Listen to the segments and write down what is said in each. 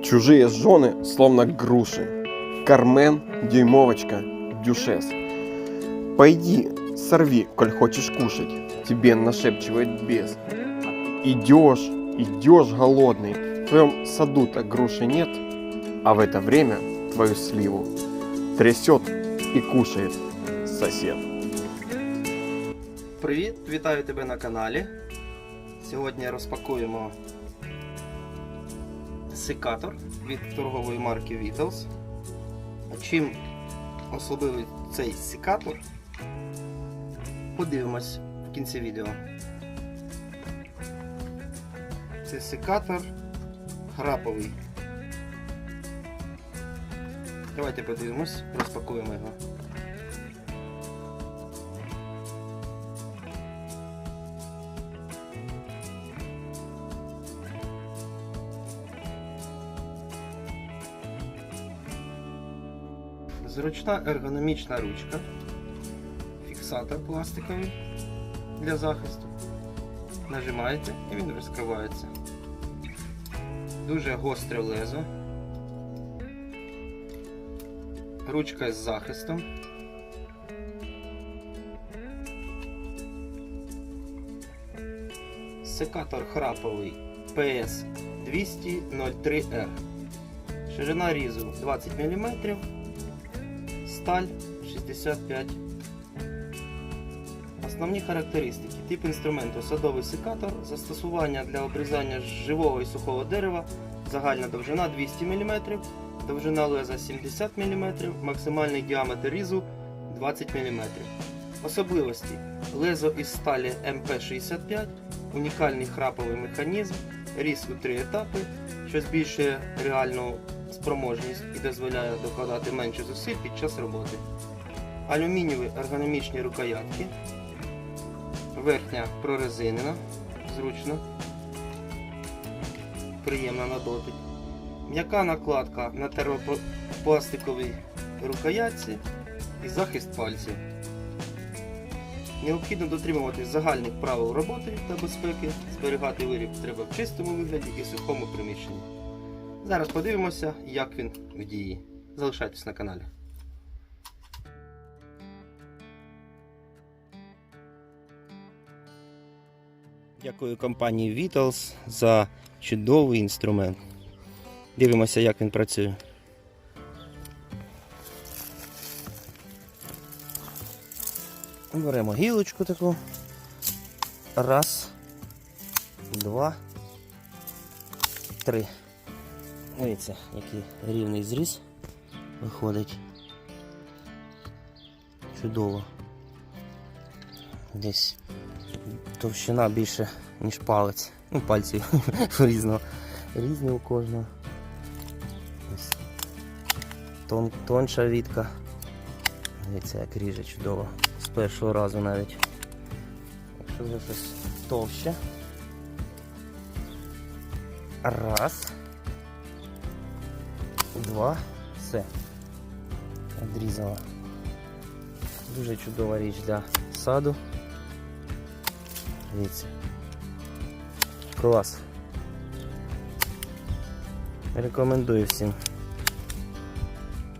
Чужие жены, словно груши. Кармен, дюймовочка, дюшес. Пойди, сорви, коль хочешь кушать. Тебе нашепчивает бес. Идешь голодный. В твоем саду-то груши нет. А в это время твою сливу трясет и кушает сосед. Привіт! Вітаю тебе на каналі. Сьогодні розпакуємо секатор від торгової марки Vitals. Чим особливий цей секатор, подивимось в кінці відео. Це секатор храповий. Давайте подивимось, розпакуємо його. Зручна ергономічна ручка, фіксатор пластиковий для захисту. Нажимаєте і він розкривається. Дуже гостре лезо. Ручка з захистом. Секатор храповий PS200-03R. Ширина різу 20 мм. Сталь 65. Основні характеристики. Тип інструменту садовий секатор, застосування для обрізання живого і сухого дерева, загальна довжина 200 мм, довжина леза 70 мм, максимальний діаметр різу 20 мм. Особливості. Лезо із сталі МП65, унікальний храповий механізм, різ у 3 етапи, що збільшує реальну спроможність і дозволяє докладати менше зусиль під час роботи. Алюмінієві ергономічні рукоятки. Верхня прорезинена, зручно, приємна на дотик. М'яка накладка на термопластиковій рукоятці і захист пальців. Необхідно дотримуватись загальних правил роботи та безпеки. Зберігати виріб треба в чистому вигляді і сухому приміщенні. Зараз подивимося, як він в дії. Залишайтесь на каналі. Дякую компанії Vitals за чудовий інструмент. Дивимося, як він працює. Беремо гілочку таку. Раз, два, три. Дивіться, який рівний зріз виходить. Чудово. Десь товщина більше, ніж палець. Ну, пальці різні у кожного. Ось. Тонша вітка. Дивіться, як ріже чудово. З першого разу навіть. Якщо вже щось товще. Раз. Два. Все. Відрізала. Дуже чудова річ для саду. Дивіться. Клас. Рекомендую всім.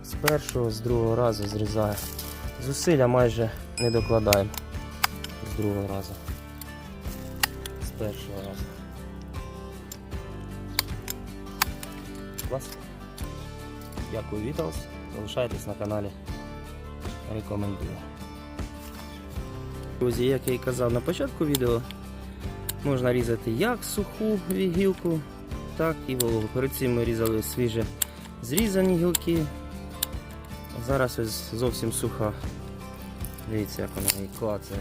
З першого, з другого разу зрізаю. Зусилля майже не докладаємо. З другого разу. З першого разу. Клас. Дякую, Vitals. Залишайтесь на каналі. Рекомендую. Друзі, як я і казав на початку відео, можна різати як суху гілку, так і вологу. Перед цим ми різали свіже зрізані гілки. Зараз ось зовсім суха. Дивіться, як вона і клацає.